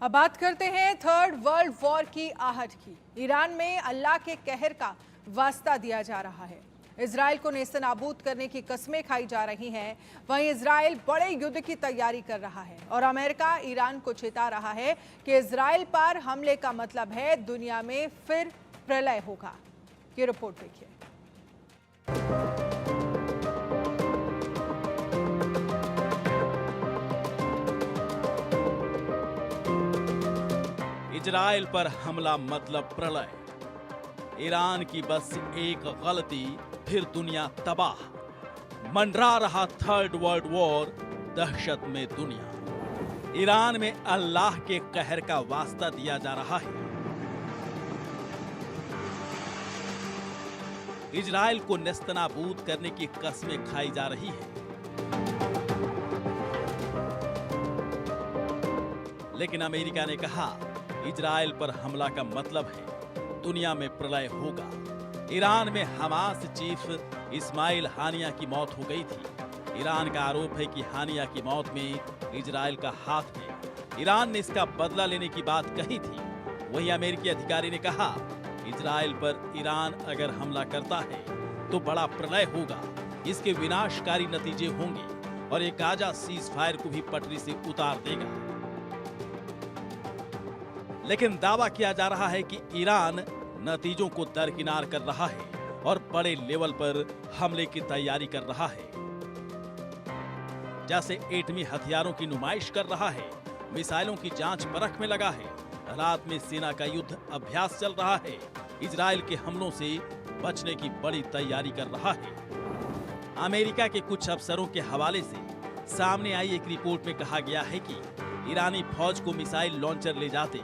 अब बात करते हैं थर्ड वर्ल्ड वॉर की आहट की। ईरान में अल्लाह के कहर का वास्ता दिया जा रहा है। इजराइल को नेस्तनाबूद करने की कस्में खाई जा रही हैं। वहीं इजराइल बड़े युद्ध की तैयारी कर रहा है और अमेरिका ईरान को चेता रहा है कि इजराइल पर हमले का मतलब है दुनिया में फिर प्रलय होगा। ये रिपोर्ट देखिए। इजराइल पर हमला मतलब प्रलय। ईरान की बस एक गलती फिर दुनिया तबाह। मंडरा रहा थर्ड वर्ल्ड वॉर, दहशत में दुनिया। ईरान में अल्लाह के कहर का वास्ता दिया जा रहा है। इजराइल को नेस्तनाबूद करने की कस्में खाई जा रही है। लेकिन अमेरिका ने कहा इजराइल पर हमला का मतलब है दुनिया में प्रलय होगा। ईरान में हमास चीफ इस्माइल हानिया की मौत हो गई थी। ईरान का आरोप है कि हानिया की मौत में इजराइल का हाथ है। ईरान ने इसका बदला लेने की बात कही थी। वहीं अमेरिकी अधिकारी ने कहा इजराइल पर ईरान अगर हमला करता है तो बड़ा प्रलय होगा। इसके विनाशकारी नतीजे होंगे और ये गाजा सीज फायर को भी पटरी से उतार देगा। लेकिन दावा किया जा रहा है कि ईरान नतीजों को दरकिनार कर रहा है और बड़े लेवल पर हमले की तैयारी कर रहा है। जैसे एटमी हथियारों की नुमाइश कर रहा है, मिसाइलों की जांच परख में लगा है, रात में सेना का युद्ध अभ्यास चल रहा है, इजराइल के हमलों से बचने की बड़ी तैयारी कर रहा है। अमेरिका के कुछ अफसरों के हवाले से सामने आई एक रिपोर्ट में कहा गया है कि ईरानी फौज को मिसाइल लॉन्चर ले जाते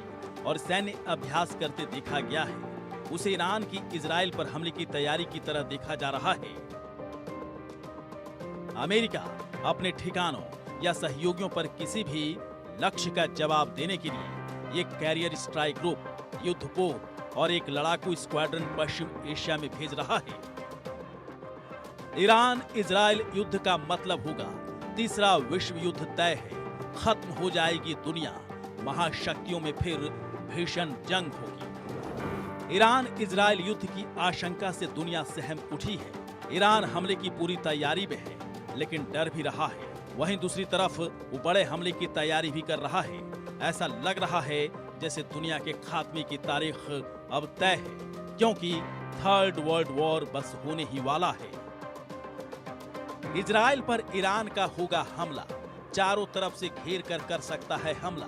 और सैन्य अभ्यास करते देखा गया है। उसे ईरान की इजराइल पर हमले की तैयारी की तरह देखा जा रहा है। अमेरिका अपने ठिकानों या सहयोगियों पर किसी भी लक्ष्य का जवाब देने के लिए एक कैरियर स्ट्राइक ग्रुप, युद्धपोत और एक लड़ाकू स्क्वाड्रन पश्चिम एशिया में भेज रहा है। ईरान इजराइल युद्ध का मतलब होगा तीसरा विश्व युद्ध तय है। खत्म हो जाएगी दुनिया। महाशक्तियों में फिर भीषण जंग होगी। ईरान इजराइल युद्ध की आशंका से दुनिया सहम उठी है। ईरान हमले की पूरी तैयारी में है, लेकिन डर भी रहा है। वहीं दूसरी तरफ वो बड़े हमले की तैयारी भी कर रहा है। ऐसा लग रहा है जैसे दुनिया के खात्मे की तारीख अब तय है, क्योंकि थर्ड वर्ल्ड वॉर बस होने ही वाला है। इजराइल पर ईरान का होगा हमला। चारों तरफ से घेर कर सकता है हमला।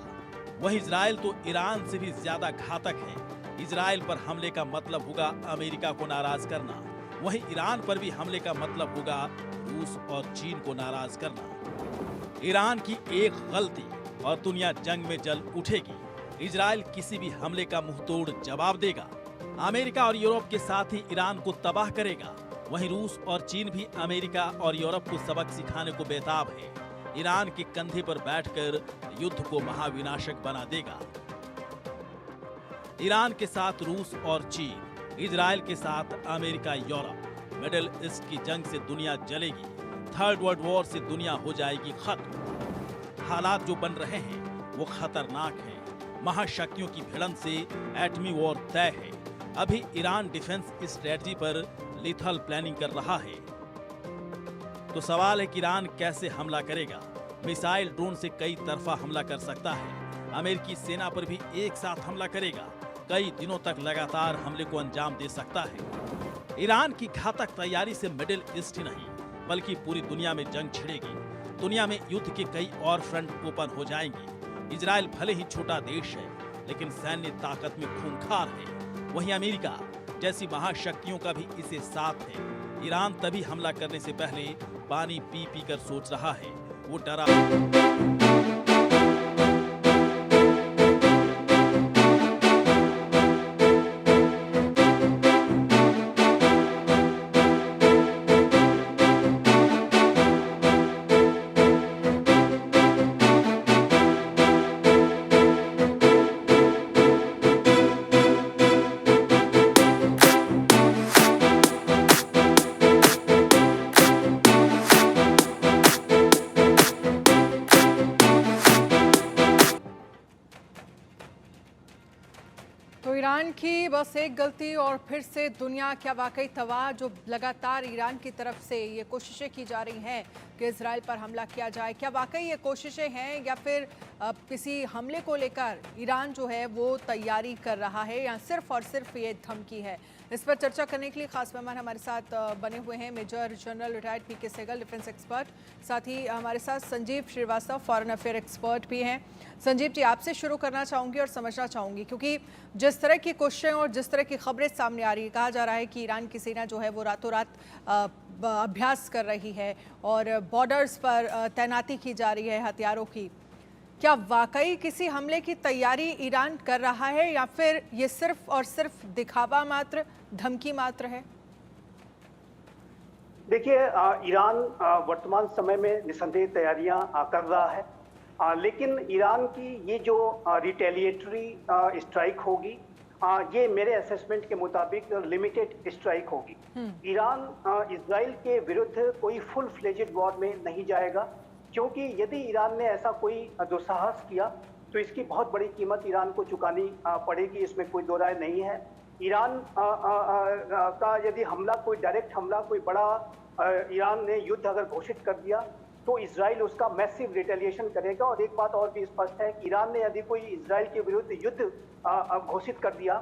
वहीं इजराइल तो ईरान से भी ज्यादा घातक है। इजराइल पर हमले का मतलब होगा अमेरिका को नाराज करना। वहीं ईरान पर भी हमले का मतलब होगा रूस और चीन को नाराज करना। ईरान की एक गलती और दुनिया जंग में जल उठेगी। इजराइल किसी भी हमले का मुंहतोड़ जवाब देगा। अमेरिका और यूरोप के साथ ही ईरान को तबाह करेगा। वहीं रूस और चीन भी अमेरिका और यूरोप को सबक सिखाने को बेताब है। ईरान के कंधे पर बैठकर युद्ध को महाविनाशक बना देगा। ईरान के साथ रूस और चीन, इजराइल के साथ अमेरिका, यूरोप, मिडिल ईस्ट की जंग से दुनिया जलेगी। थर्ड वर्ल्ड वॉर से दुनिया हो जाएगी खत्म। हालात जो बन रहे हैं वो खतरनाक हैं। महाशक्तियों की भिड़ंत से एटमी वॉर तय है। अभी ईरान डिफेंस स्ट्रेटजी पर लीथल प्लानिंग कर रहा है। तो सवाल है कि ईरान कैसे हमला करेगा। मिसाइल ड्रोन से कई तरफा हमला कर सकता है। अमेरिकी सेना पर भी एक साथ हमला करेगा। कई दिनों तक लगातार हमले को अंजाम दे सकता है। ईरान की घातक तैयारी से मिडिल ईस्ट ही नहीं बल्कि पूरी दुनिया में जंग छिड़ेगी। दुनिया में युद्ध के कई और फ्रंट ओपन हो जाएंगे। इजराइल भले ही छोटा देश है, लेकिन सैन्य ताकत में खूंखार है। वहीं अमेरिका जैसी महाशक्तियों का भी इसे साथ है। ईरान तभी हमला करने से पहले पानी पी पी कर सोच रहा है। वो डरा तो ईरान की बस एक गलती और फिर से दुनिया क्या वाकई तबाह, जो लगातार ईरान की तरफ से ये कोशिशें की जा रही हैं कि इजराइल पर हमला किया जाए, क्या वाकई ये कोशिशें हैं या फिर किसी हमले को लेकर ईरान जो है वो तैयारी कर रहा है या सिर्फ और सिर्फ ये धमकी है? इस पर चर्चा करने के लिए खास मेहमान हमारे साथ बने हुए हैं major general retired PK Sehgal, defence expert, साथ ही हमारे साथ Sanjeev Srivastava, foreign affair expert भी हैं। संजीव जी, आपसे शुरू करना चाहूँगी और समझना चाहूँगी, क्योंकि जिस तरह की कोशिशें और जिस तरह की खबरें सामने आ रही है, कहा जा रहा है कि ईरान की सेना जो है वो रातों रात अभ्यास कर रही है और बॉर्डर्स पर तैनाती की जा रही है हथियारों की। क्या वाकई किसी हमले की तैयारी ईरान कर रहा है या फिर ये सिर्फ और सिर्फ दिखावा मात्र, धमकी मात्र है? देखिए, ईरान वर्तमान समय में निसंदेह तैयारियां कर रहा है, लेकिन ईरान की ये जो रिटेलिएटरी स्ट्राइक होगी, ये मेरे असेसमेंट के मुताबिक लिमिटेड स्ट्राइक होगी। ईरान इजराइल के विरुद्ध कोई फुल फ्लेजेड वॉर में नहीं जाएगा, क्योंकि यदि ईरान ने ऐसा कोई दुस्साहस किया तो इसकी बहुत बड़ी कीमत ईरान को चुकानी पड़ेगी, इसमें कोई दो राय नहीं है। ईरान का यदि हमला, कोई डायरेक्ट हमला, कोई बड़ा ईरान ने युद्ध अगर घोषित कर दिया तो इजराइल उसका मैसिव रिटेलिएशन करेगा। और एक बात और भी स्पष्ट है कि ईरान ने यदि कोई इजराइल के विरुद्ध युद्ध घोषित कर दिया,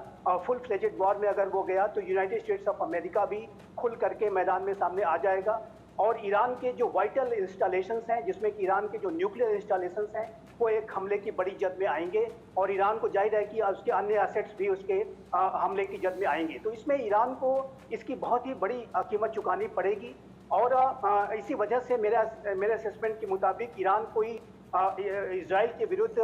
फुल फ्लेजेड वॉर में अगर वो गया, तो यूनाइटेड स्टेट्स ऑफ अमेरिका भी खुल करके मैदान में सामने आ जाएगा। और ईरान के जो वाइटल इंस्टॉलेशंस हैं, जिसमें कि ईरान के जो न्यूक्लियर इंस्टॉलेशंस हैं, वो एक हमले की बड़ी जद में आएंगे और ईरान को जाहिर है कि उसके अन्य एसेट्स भी उसके हमले की जद में आएंगे। तो इसमें ईरान को इसकी बहुत ही बड़ी कीमत चुकानी पड़ेगी। और इसी वजह से मेरे असेसमेंट के मुताबिक ईरान कोई इजराइल के विरुद्ध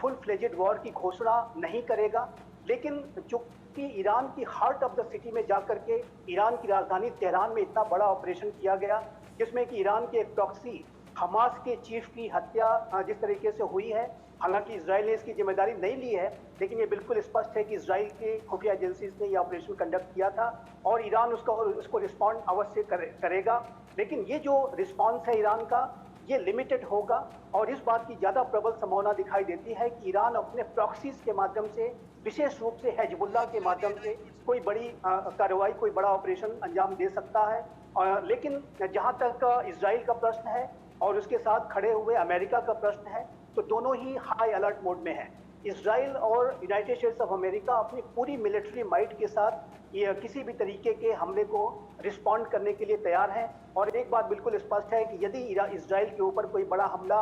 फुल फ्लेजेड वॉर की घोषणा नहीं करेगा, लेकिन जो कि ईरान की हार्ट ऑफ द सिटी में जाकर के ईरान की राजधानी तेहरान में इतना बड़ा ऑपरेशन किया गया, जिसमें कि ईरान के एक प्रॉक्सी हमास के चीफ की हत्या जिस तरीके से हुई है, हालांकि इजराइल ने इसकी जिम्मेदारी नहीं ली है, लेकिन ये बिल्कुल स्पष्ट है कि इजराइल के खुफिया एजेंसीज ने यह ऑपरेशन कंडक्ट किया था और ईरान उसको रिस्पॉन्ड अवश्य करेगा। लेकिन ये जो रिस्पॉन्स है ईरान का, ये लिमिटेड होगा और इस बात की ज़्यादा प्रबल संभावना दिखाई देती है कि ईरान अपने प्रॉक्सीज के माध्यम से, विशेष रूप से हिजबुल्लाह के माध्यम से कोई बड़ी कार्रवाई, कोई बड़ा ऑपरेशन अंजाम दे सकता है। लेकिन जहाँ तक इजराइल का प्रश्न है और उसके साथ खड़े हुए अमेरिका का प्रश्न है, तो दोनों ही हाई अलर्ट मोड में हैं। इजराइल और यूनाइटेड स्टेट्स ऑफ अमेरिका अपनी पूरी मिलिट्री माइट के साथ ये किसी भी तरीके के हमले को रिस्पॉन्ड करने के लिए तैयार हैं। और एक बात बिल्कुल स्पष्ट है कि यदि इजराइल के ऊपर कोई बड़ा हमला,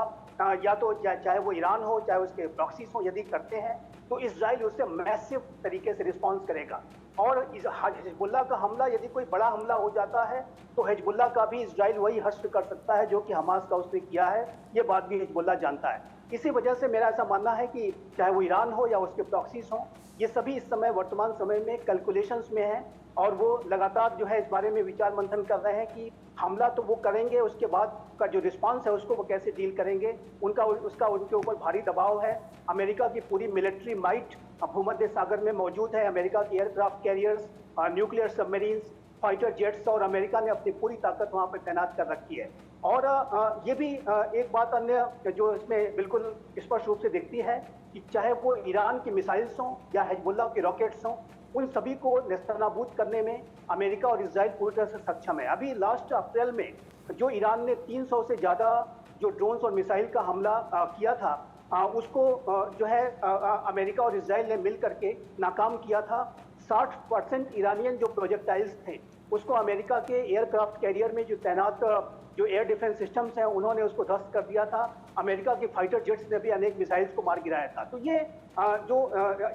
या तो चाहे वो ईरान हो, चाहे उसके प्रॉक्सीज हो, यदि करते हैं तो इजराइल उससे मैसिव तरीके से रिस्पॉन्स करेगा। और हिजबुल्लाह का हमला, यदि कोई बड़ा हमला हो जाता है तो हिजबुल्लाह का भी इजराइल वही हश्र कर सकता है जो कि हमास का उसने किया है। ये बात भी हिजबुल्लाह जानता है। इसी वजह से मेरा ऐसा मानना है कि चाहे वो ईरान हो या उसके प्रॉक्सीज हों, ये सभी इस समय वर्तमान समय में कैलकुलेशंस में हैं और वो लगातार जो है इस बारे में विचार मंथन कर रहे हैं कि हमला तो वो करेंगे, उसके बाद का जो रिस्पांस है उसको वो कैसे डील करेंगे। उसका उनके ऊपर भारी दबाव है। अमेरिका की पूरी मिलिट्री माइट भूमध्य सागर में मौजूद है। अमेरिका की aircraft carriers, nuclear submarines, fighter jets, और अमेरिका ने अपनी पूरी ताकत वहाँ पर तैनात कर रखी है। और ये भी एक बात अन्य जो इसमें बिल्कुल स्पष्ट रूप से दिखती है कि चाहे वो ईरान की मिसाइल्स हों या हिजबुल्लाह के रॉकेट्स हों, उन सभी को नेस्तनाबूद करने में अमेरिका और इजराइल पूरी तरह से सक्षम है। अभी लास्ट अप्रैल में जो ईरान ने 300 से ज़्यादा जो ड्रोन्स और मिसाइल का हमला किया था, उसको जो है अमेरिका और इजराइल ने मिल करके नाकाम किया था। 60% ईरानियन जो प्रोजेक्टाइल्स थे उसको अमेरिका के एयरक्राफ्ट कैरियर में जो तैनात जो एयर डिफेंस सिस्टम्स हैं उन्होंने उसको ध्वस्त कर दिया था। अमेरिका के फाइटर जेट्स ने भी अनेक मिसाइल्स को मार गिराया था। तो ये जो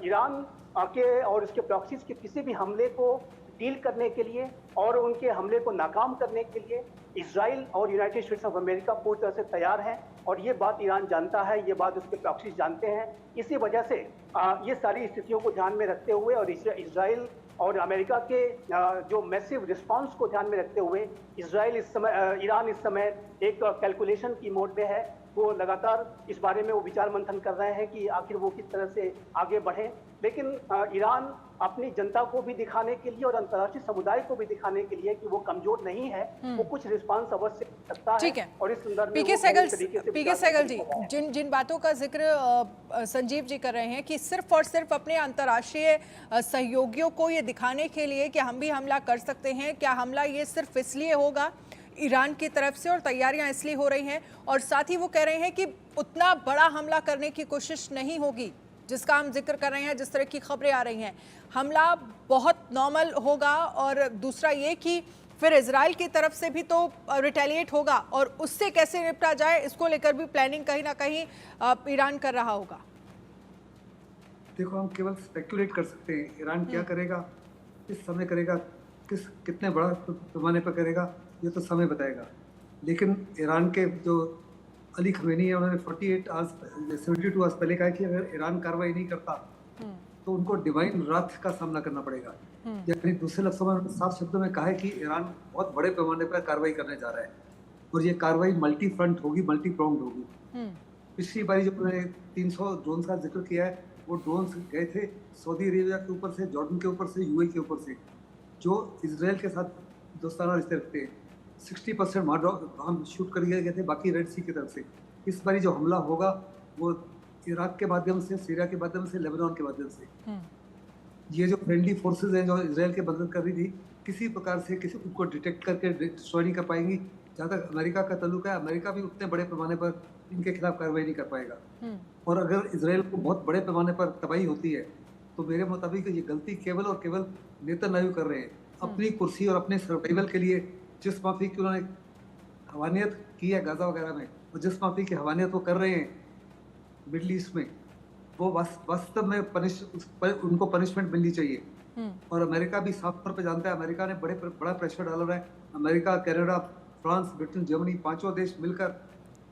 ईरान के और उसके प्रॉक्सीज के किसी भी हमले को डील करने के लिए और उनके हमले को नाकाम करने के लिए इजराइल और यूनाइटेड स्टेट्स ऑफ अमेरिका पूरी तरह से तैयार हैं। और ये बात ईरान जानता है, ये बात उसके प्रॉक्सीज जानते हैं। इसी वजह से ये सारी स्थितियों को ध्यान में रखते हुए और इजराइल और अमेरिका के जो मैसिव रिस्पांस को ध्यान में रखते हुए ईरान इस समय एक कैलकुलेशन की मोड में है वो लगातार इस बारे में वो विचार मंथन कर रहे हैं कि आखिर वो किस तरह से आगे बढ़े। लेकिन ईरान अपनी जनता को भी दिखाने के लिए और अंतर्राष्ट्रीय समुदाय को भी दिखाने के लिए कि वो कमजोर नहीं है, वो कुछ रिस्पांस अवश्य सकता ठीक है। है। और इस संदर्भ में पीके पीके सहगल जी, जिन बातों का जिक्र संजीव जी कर रहे हैं कि सिर्फ और सिर्फ अपने अंतर्राष्ट्रीय सहयोगियों को ये दिखाने के लिए कि हम भी हमला कर सकते हैं, क्या हमला ये सिर्फ इसलिए होगा ईरान की तरफ से और तैयारियां इसलिए हो रही हैं, और साथ ही वो कह रहे हैं कि उतना बड़ा हमला करने की कोशिश नहीं होगी जिसका हम जिक्र कर रहे हैं, जिस तरह की खबरें आ रही हैं, हमला बहुत नॉर्मल होगा। और दूसरा ये कि फिर इजराइल की तरफ से भी तो रिटेलिएट होगा और उससे कैसे निपटा जाए इसको लेकर भी प्लानिंग कहीं ना कहीं ईरान कर रहा होगा। देखो, हम केवल स्पेकुलेट कर सकते हैं ईरान क्या करेगा, किस समय करेगा, कितने बड़ा पैमाने पर करेगा, ये तो समय बताएगा। लेकिन ईरान के जो अली खमेनी है, उन्होंने 72 आवर्स पहले कहा कि अगर ईरान कार्रवाई नहीं करता तो उनको डिवाइन राथ का सामना करना पड़ेगा। यानी दूसरे लफ्जों में साफ शब्दों में कहा है कि ईरान बहुत बड़े पैमाने पर कार्रवाई करने जा रहा है और ये कार्रवाई मल्टी फ्रंट होगी, मल्टी प्रोंग्ड होगी। पिछली बारी जब उन्होंने 300 ड्रोन का जिक्र किया है, वो ड्रोन गए थे सऊदी अरेबिया के ऊपर से, जॉर्डन के ऊपर से, यूएई के ऊपर से, जो इसराइल के साथ दोस्ताना रिश्ते रखते हैं। 60% हम शूट कर गए थे, बाकी रेड सी की तरफ से। इस बारी जो हमला होगा वो इराक के माध्यम से, सीरिया के माध्यम से, लेबनान के माध्यम से। ये जो फ्रेंडली फोर्सेज हैं जो इसराइल के मदद कर रही थी, किसी प्रकार से किसी उनको डिटेक्ट करके डिस्ट्रॉय नहीं कर पाएंगी। जहाँ तक अमेरिका का ताल्लुक है, अमेरिका भी उतने बड़े पैमाने पर इनके खिलाफ कार्रवाई नहीं कर पाएगा। और अगर इसराइल को बहुत बड़े पैमाने पर तबाही होती है तो मेरे मुताबिक ये गलती केवल और केवल नेतन्याहू कर रहे हैं अपनी कुर्सी और अपने सर्वाइवल के लिए। जिस माफी की उन्होंने हवानियत की है गाजा वगैरह में, और जिस माफी की हवानियत वो कर रहे हैं मिडल ईस्ट में, वो वास्तव में उनको पनिशमेंट मिलनी चाहिए। और अमेरिका भी साफ तौर पे जानता है, अमेरिका ने बड़ा प्रेशर डाला रहा है। America, Canada, France, Britain, Germany, 5 देश मिलकर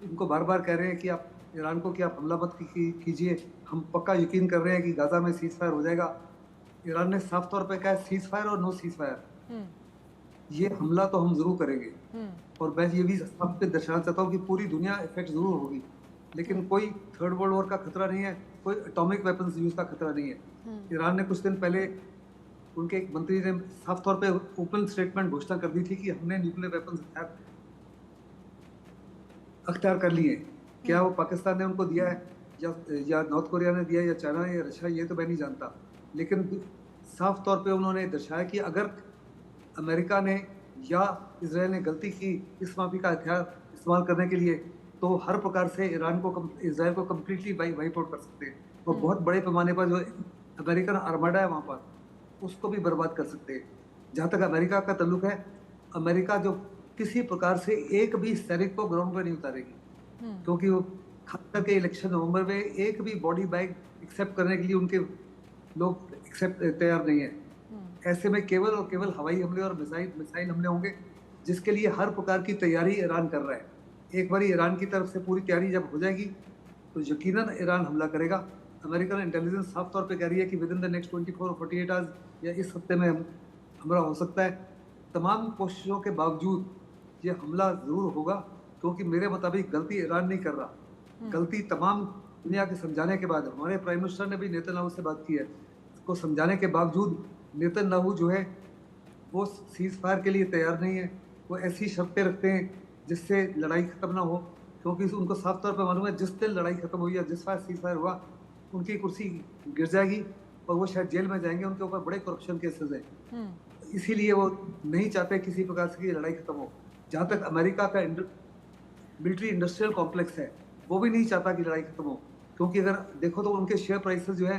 इनको बार बार कह रहे हैं कि आप ईरान को कि आप हमला मत कीजिए, हम पक्का यकीन कर रहे हैं कि गाजा में सीज फायर हो जाएगा। ईरान ने साफ तौर पे कहा है सीज फायर और नो सीज फायर, ये हमला तो हम जरूर करेंगे। और मैं ये भी साफ पे दर्शाना चाहता हूँ कि पूरी दुनिया इफेक्ट जरूर होगी, लेकिन कोई थर्ड वर्ल्ड वॉर का खतरा नहीं है, कोई एटॉमिक वेपन्स यूज का खतरा नहीं है। ईरान ने कुछ दिन पहले उनके एक मंत्री ने साफ तौर पे ओपन स्टेटमेंट घोषणा कर दी थी कि हमने न्यूक्लियर वेपन्स अख्तियार कर लिए। क्या वो पाकिस्तान ने उनको दिया है या नॉर्थ कोरिया ने दिया है या चाइना या रशिया, ये तो मैं नहीं जानता। लेकिन साफ तौर पे उन्होंने दर्शाया कि अगर अमेरिका ने या इजराइल ने गलती की इस माफी का हथियार इस्तेमाल करने के लिए, तो हर प्रकार से इजराइल को कम्प्लीटली वाइप आउट कर सकते हैं। और बहुत बड़े पैमाने पर जो अमेरिकन आर्माडा है वहाँ पर, उसको भी बर्बाद कर सकते हैं। जहाँ तक अमेरिका का ताल्लुक है, अमेरिका जो किसी प्रकार से एक भी सैनिक को ग्राउंड पर नहीं उतारेगी, क्योंकि वो खास करके इलेक्शन नवंबर में एक भी बॉडी बैग एक्सेप्ट करने के लिए उनके लोग तैयार नहीं है। ऐसे में केवल और केवल हवाई हमले और मिसाइल हमले होंगे, जिसके लिए हर प्रकार की तैयारी ईरान कर रहा है। एक बार ईरान की तरफ से पूरी तैयारी जब हो जाएगी तो यकीनन ईरान हमला करेगा। अमेरिकन इंटेलिजेंस साफ तौर पे कह रही है कि विद इन द नेक्स्ट 24 और 48 आवर्स या इस हफ्ते में हमला हो सकता है। तमाम कोशिशों के बावजूद ये हमला ज़रूर होगा, क्योंकि मेरे मुताबिक गलती ईरान नहीं कर रहा, गलती तमाम दुनिया के समझाने के बाद, हमारे प्राइम मिनिस्टर ने भी नेतन्याहू से बात की है, उसको समझाने के बावजूद नेतन्याहू जो है वो सीज फायर के लिए तैयार नहीं है। वो ऐसी शर्तें रखते हैं जिससे लड़ाई खत्म ना हो, क्योंकि उनको साफ तौर पर मालूम है जिस दिन लड़ाई खत्म हुई या जिस सीज फायर हुआ उनकी कुर्सी गिर जाएगी और वो शायद जेल में जाएंगे। उनके ऊपर बड़े करप्शन केसेस हैं, इसीलिए वो नहीं चाहते किसी प्रकार से कि लड़ाई खत्म हो। जहाँ तक अमेरिका का मिलिट्री इंडस्ट्रियल कॉम्प्लेक्स है, वो भी नहीं चाहता कि लड़ाई खत्म हो, क्योंकि अगर देखो तो उनके शेयर प्राइसेस जो है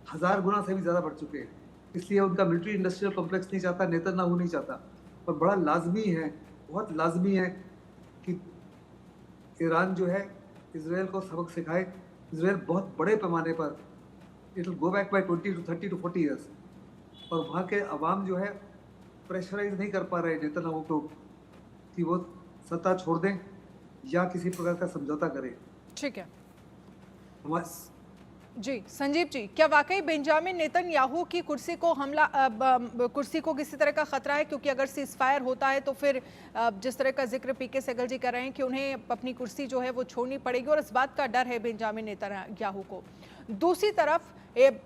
1000 गुना से भी ज़्यादा बढ़ चुके हैं। इसलिए उनका मिलिट्री इंडस्ट्रियल कॉम्प्लेक्स नहीं चाहता, नेतन्याहू नहीं चाहता। और बड़ा लाजमी है, बहुत लाजमी है कि ईरान जो है इसराइल को सबक सिखाए। इसराइल बहुत बड़े पैमाने पर it will go back by 20 to 30 to 40 years, और वहाँ के अवाम जो है प्रेशराइज नहीं कर पा रहे नेतन्याहू को कि वो सत्ता छोड़ दें या किसी प्रकार का समझौता करें। ठीक है, जी संजीव जी, क्या वाकई बेंजामिन नेतन्याहू की कुर्सी को कुर्सी को किसी तरह का खतरा है? क्योंकि अगर सीजफायर होता है तो फिर जिस तरह का जिक्र पीके सहगल जी कर रहे हैं कि उन्हें अपनी कुर्सी जो है वो छोड़नी पड़ेगी और इस बात का डर है बेंजामिन नेतन्याहू को। दूसरी तरफ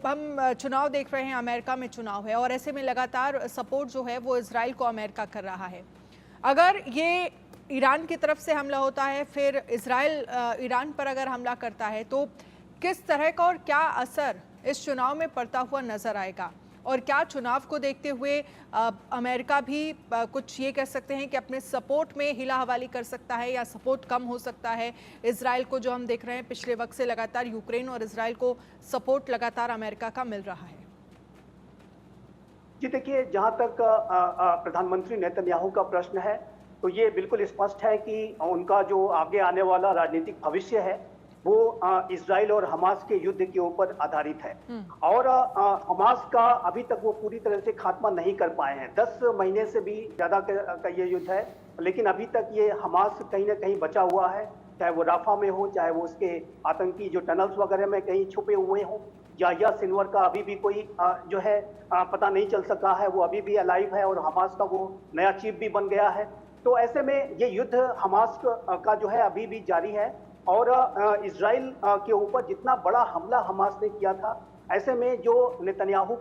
हम चुनाव देख रहे हैं, अमेरिका में चुनाव है और ऐसे में लगातार सपोर्ट जो है वो इजराइल को अमेरिका कर रहा है। अगर ये ईरान की तरफ से हमला होता है, फिर इजराइल ईरान पर अगर हमला करता है, तो किस तरह का और क्या असर इस चुनाव में पड़ता हुआ नजर आएगा? और क्या चुनाव को देखते हुए अमेरिका भी कुछ ये कह सकते हैं कि अपने सपोर्ट में हिला हवाली कर सकता है या सपोर्ट कम हो सकता है इजराइल को? जो हम देख रहे हैं पिछले वक्त से लगातार यूक्रेन और इजराइल को सपोर्ट लगातार अमेरिका का मिल रहा है। जी देखिए, जहां तक प्रधानमंत्री नेतन्याहू का प्रश्न है तो ये बिल्कुल स्पष्ट है कि उनका जो आगे आने वाला राजनीतिक भविष्य है वो इजराइल और हमास के युद्ध के ऊपर आधारित है। और हमास का अभी तक वो पूरी तरह से खात्मा नहीं कर पाए हैं। 10 महीने से भी ज्यादा का ये युद्ध है, लेकिन अभी तक ये हमास कहीं ना कहीं बचा हुआ है, चाहे वो राफा में हो, चाहे वो उसके आतंकी जो टनल्स वगैरह में कहीं छुपे हुए हों, या सिनवर का अभी भी कोई जो है पता नहीं चल सका है, वो अभी भी अलाइव है और हमास का वो नया चीफ भी बन गया है। तो ऐसे में ये युद्ध हमास का जो है अभी भी जारी है। और इजराइल के ऊपर जितना बड़ा हमला हमास ने किया था, ऐसे में जो नेतन्याहू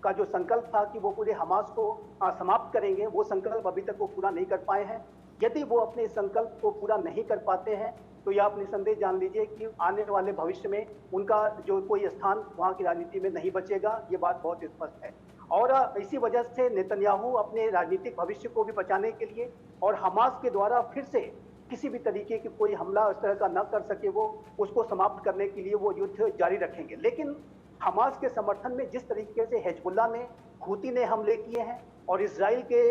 का जो संकल्प था कि वो पूरे हमास को समाप्त करेंगे, वो संकल्प अभी तक वो पूरा नहीं कर पाए हैं। यदि वो अपने संकल्प को पूरा नहीं कर पाते हैं तो यह आप निसंदेह जान लीजिए कि आने वाले भविष्य में उनका जो कोई स्थान वहां की राजनीति में नहीं बचेगा। ये बात बहुत स्पष्ट है। और इसी वजह से नेतन्याहू अपने राजनीतिक भविष्य को भी बचाने के लिए और हमास के द्वारा फिर से किसी भी तरीके की कोई हमला इस तरह का न कर सके, वो उसको समाप्त करने के लिए वो युद्ध जारी रखेंगे। लेकिन हमास के समर्थन में जिस तरीके से हिजबुल्लाह ने, हूती ने हमले किए हैं और इजराइल के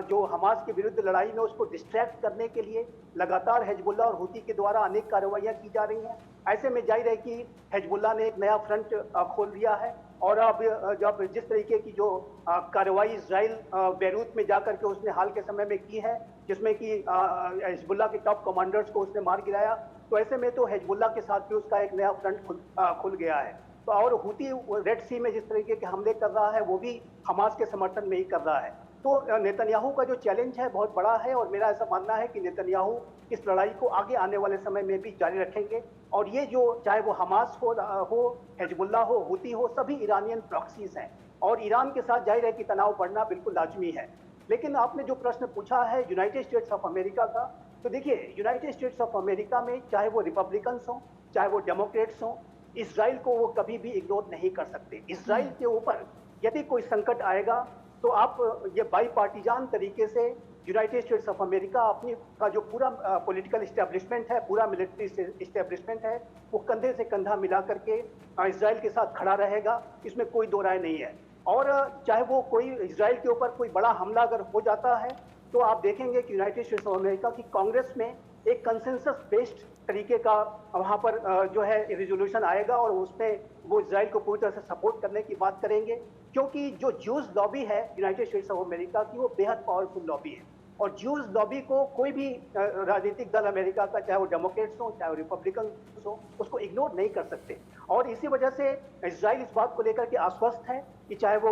जो हमास के विरुद्ध लड़ाई में उसको डिस्ट्रैक्ट करने के लिए लगातार हिजबुल्लाह और हूती के द्वारा अनेक कार्रवाइयां की जा रही हैं। ऐसे में जाहिर है कि हिजबुल्लाह ने एक नया फ्रंट खोल दिया है। और अब जब जिस तरीके की जो कार्रवाई इजराइल बेरूत में जाकर के उसने हाल के समय में की है, जिसमें कि हिजबुल्लाह के टॉप कमांडर्स को उसने मार गिराया, तो ऐसे में तो हिजबुल्लाह के साथ भी उसका एक नया फ्रंट खुल गया है। तो और हूती रेड सी में जिस तरीके के हमले कर रहा है वो भी हमास के समर्थन में ही कर रहा है। तो नेतन्याहू का जो चैलेंज है बहुत बड़ा है और मेरा ऐसा मानना है कि नेतन्याहू इस लड़ाई को आगे आने वाले समय में भी जारी रखेंगे। और ये जो चाहे वो हमास हो, हिजबुल्लाह हो, हूती हो, सभी ईरानियन प्रॉक्सीज हैं और ईरान के साथ जाहिर है कि तनाव बढ़ना बिल्कुल लाजमी है। लेकिन आपने जो प्रश्न पूछा है यूनाइटेड स्टेट्स ऑफ अमेरिका का, तो देखिए यूनाइटेड स्टेट्स ऑफ अमेरिका में चाहे वो रिपब्लिकन्स हों, चाहे वो डेमोक्रेट्स हों, इजराइल को वो कभी भी इग्नोर नहीं कर सकते। इजराइल के ऊपर यदि कोई संकट आएगा तो आप ये बाई पार्टीजान तरीके से यूनाइटेड स्टेट्स ऑफ अमेरिका अपनी का जो पूरा पॉलिटिकल इस्टेब्लिशमेंट है, पूरा मिलिट्री इस्टेब्लिशमेंट है, वो कंधे से कंधा मिला करके इजराइल के साथ खड़ा रहेगा। इसमें कोई दो राय नहीं है। और चाहे वो कोई इजराइल के ऊपर कोई बड़ा हमला अगर हो जाता है तो आप देखेंगे कि यूनाइटेड स्टेट्स ऑफ अमेरिका की कांग्रेस में एक कंसेंसस बेस्ड तरीके का वहां पर जो है रिजोल्यूशन आएगा और उसमें वो इजराइल को पूरी तरह से सपोर्ट करने की बात करेंगे। क्योंकि जो ज्यूज लॉबी है यूनाइटेड स्टेट्स ऑफ अमेरिका की, वो बेहद पावरफुल लॉबी है और ज्यूज लॉबी को कोई भी राजनीतिक दल अमेरिका का, चाहे वो डेमोक्रेट्स हो चाहे वो रिपब्लिकन हो, उसको इग्नोर नहीं कर सकते। और इसी वजह से इजराइल इस बात को लेकर के आश्वस्त है कि चाहे वो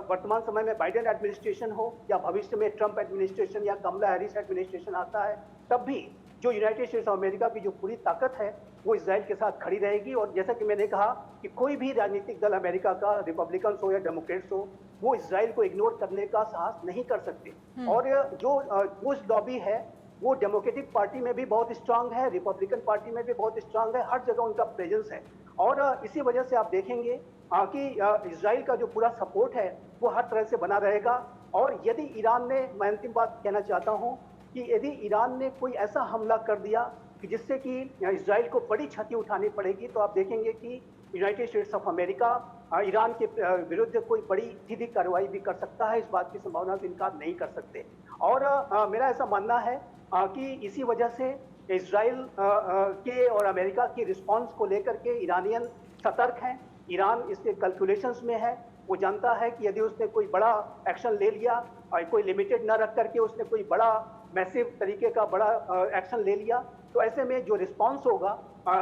वर्तमान समय में बाइडेन एडमिनिस्ट्रेशन हो या भविष्य में ट्रंप एडमिनिस्ट्रेशन या कमला हैरिस एडमिनिस्ट्रेशन आता है, तब भी जो यूनाइटेड स्टेट्स ऑफ अमेरिका की जो पूरी ताकत है वो इजराइल के साथ खड़ी रहेगी। और जैसा कि मैंने कहा कि कोई भी राजनीतिक दल अमेरिका का, रिपब्लिकन्स हो या डेमोक्रेट्स हो, वो इजराइल को इग्नोर करने का साहस नहीं कर सकते। और जो ज्यूज लॉबी है वो डेमोक्रेटिक पार्टी में भी बहुत स्ट्रांग है, रिपब्लिकन पार्टी में भी बहुत स्ट्रांग है, हर जगह उनका प्रेजेंस है। और इसी वजह से आप देखेंगे कि इजराइल का जो पूरा सपोर्ट है वो हर तरह से बना रहेगा। और यदि ईरान ने, मैं अंतिम बात कहना चाहता हूँ कि यदि ईरान ने कोई ऐसा हमला कर दिया कि जिससे कि इजराइल को बड़ी क्षति उठानी पड़ेगी, तो आप देखेंगे कि United states of America Iran के विरुद्ध कोई बड़ी सीधी कार्रवाई भी कर सकता है। इस बात की संभावना से इनकार नहीं कर सकते। और मेरा ऐसा मानना है कि इसी वजह से इजराइल के और अमेरिका की रिस्पॉन्स को लेकर के ईरानियन सतर्क हैं। ईरान इसके कैलकुलेशंस में है। वो जानता है कि यदि उसने कोई बड़ा एक्शन ले लिया और कोई लिमिटेड न रख करके उसने कोई बड़ा मैसिव तरीके का बड़ा एक्शन ले लिया, तो ऐसे में जो रिस्पांस होगा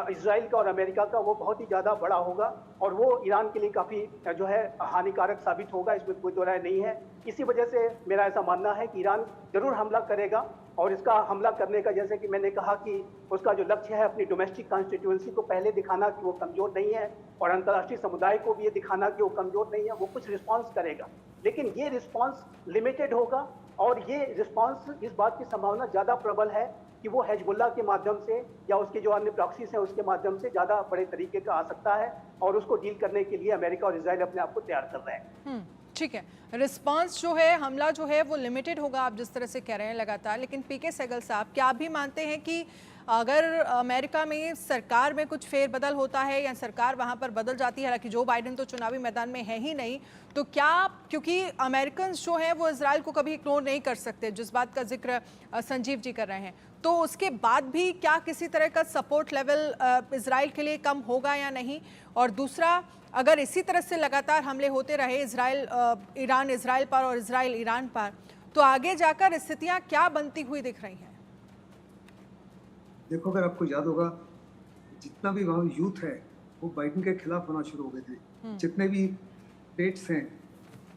इजराइल का और अमेरिका का वो बहुत ही ज़्यादा बड़ा होगा और वो ईरान के लिए काफ़ी जो है हानिकारक साबित होगा, इसमें कोई दो राय नहीं है। इसी वजह से मेरा ऐसा मानना है कि ईरान जरूर हमला करेगा और इसका हमला करने का, जैसे कि मैंने कहा कि उसका जो लक्ष्य है अपनी डोमेस्टिक कॉन्स्टिट्यूएंसी को पहले दिखाना कि वो कमज़ोर नहीं है और अंतर्राष्ट्रीय समुदाय को भी ये दिखाना कि वो कमज़ोर नहीं है, वो कुछ रिस्पॉन्स करेगा। लेकिन ये रिस्पॉन्स लिमिटेड होगा और ये रिस्पॉन्स इस बात की संभावना ज़्यादा प्रबल है कि वो हिजबुल्लाह के माध्यम से या उसके जो अन्य प्रॉक्सीज हैं उसके माध्यम से ज़्यादा बड़े तरीके का आ सकता है और उसको डील करने के लिए अमेरिका और इजराइल अपने आप को तैयार कर रहे हैं। ठीक है, रिस्पांस जो है, हमला जो है वो लिमिटेड होगा, आप जिस तरह से कह रहे हैं लगातार। लेकिन पीके सहगल साहब, क्या आप भी मानते हैं कि अगर अमेरिका में सरकार में कुछ फेरबदल होता है या सरकार वहां पर बदल जाती है, हालांकि जो बाइडेन तो चुनावी मैदान में है ही नहीं, तो क्या, क्योंकि अमेरिकन जो हैं वो इजराइल को कभी इग्नोर नहीं कर सकते, जिस बात का जिक्र संजीव जी कर रहे हैं, तो उसके बाद भी क्या किसी तरह का सपोर्ट लेवल इजराइल के लिए कम होगा या नहीं? और दूसरा, अगर इसी तरह से लगातार हमले होते रहे ईरान इजराइल पर और इजराइल ईरान पर, तो आगे जाकर स्थितियां क्या बनती हुई दिख रही हैं? देखो, अगर आपको याद होगा, जितना भी वहाँ यूथ है वो बाइडेन के खिलाफ होना शुरू हो गए थे। जितने भी स्टेट्स हैं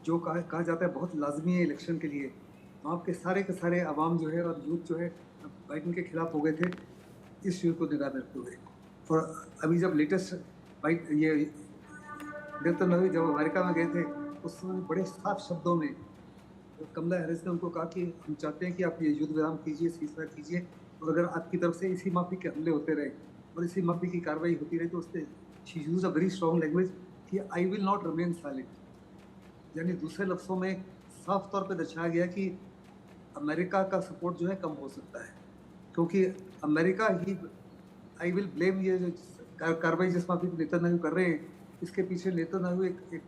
जो कहा जाता है बहुत लाजमी है इलेक्शन के लिए, वहाँ के सारे अवाम जो है और यूथ जो है बाइडेन के खिलाफ हो गए थे इस इशू को निगाह में रखते हुए। और अभी जब लेटेस्ट ये नेतन्याहू जब अमेरिका में गए थे उस समय बड़े साफ शब्दों में कमला हैरिस ने उनको कहा कि हम चाहते हैं कि आप ये युद्ध विराम कीजिए, सीजफायर कीजिए, और अगर आपकी तरफ से इसी माफी के हमले होते रहे और इसी माफी की कार्रवाई होती रही तो उसने she use a very strong language कि I will not remain silent. यानी दूसरे लफ्ज़ों में साफ तौर पे दर्शाया गया कि अमेरिका का सपोर्ट जो है कम हो सकता है, क्योंकि America he I will blame ये जो कार्रवाई जिस माफी को नेतन्याहू कर रहे हैं इसके पीछे नेतन्याहू एक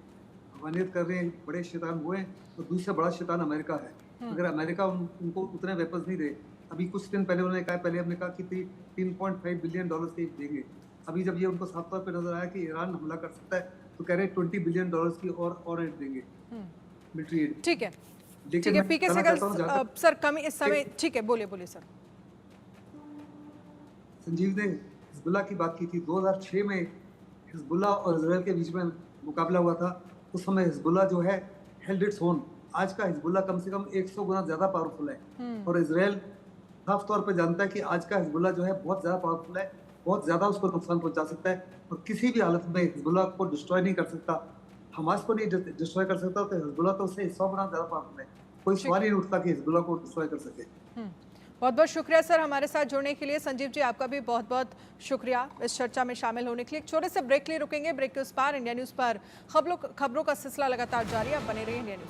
हवानियत कर रहे हैं, बड़े शैतान वो हैं, और दूसरा बड़ा शैतान अमेरिका है। अगर अमेरिका उनको उतने वेपन्स नहीं दे, अभी कुछ दिन पहले उन्होंने कहा, पहले हमने कहा कि $3.5 बिलियन के देंगे, अभी जब ये उनको साफ तौर पर नजर आया कि ईरान हमला कर सकता है तो कह रहे हैं $20 बिलियन की और एड देंगे मिलिट्री एड। ठीक है, ठीक है पीके सहगल सर, कमी इस समय, ठीक है, बोलिए सर। संजीव ने हिजबुल्लाह की बात की थी। 2006 में हिजबुल्लाह और इजराइल के बीच में मुकाबला हुआ था, उस समय हिजबुल्लाह जो है हेल्ड इट्स ओन। आज का हिजबुल्लाह कम से कम 100 गुना ज्यादा पावरफुल है और इजराइल साफ तौर पे जानता है कि आज का हिजबुल्लाह जो है बहुत ज्यादा पावरफुल है, बहुत ज्यादा उसको नुकसान पहुंचा सकता है और किसी भी हालत में हिजबुल्लाह को डिस्ट्रॉय नहीं कर सकता। हमास को नहीं डिस्ट्रॉय कर सकता तो हिजबुल्लाह तो उससे 100 गुना ज्यादा पावरफुल है। कोई सवाल ही नहीं उठता कि हिजबुल्लाह को डिस्ट्रॉय कर सके। बहुत बहुत शुक्रिया सर हमारे साथ जुड़ने के लिए। संजीव जी, आपका भी बहुत बहुत शुक्रिया इस चर्चा में शामिल होने के लिए। एक छोटे से ब्रेक के लिए रुकेंगे, ब्रेक के उस पार इंडिया न्यूज़ पर खबरों का सिलसिला लगातार जारी है, आप बने रहिए इंडिया न्यूज़।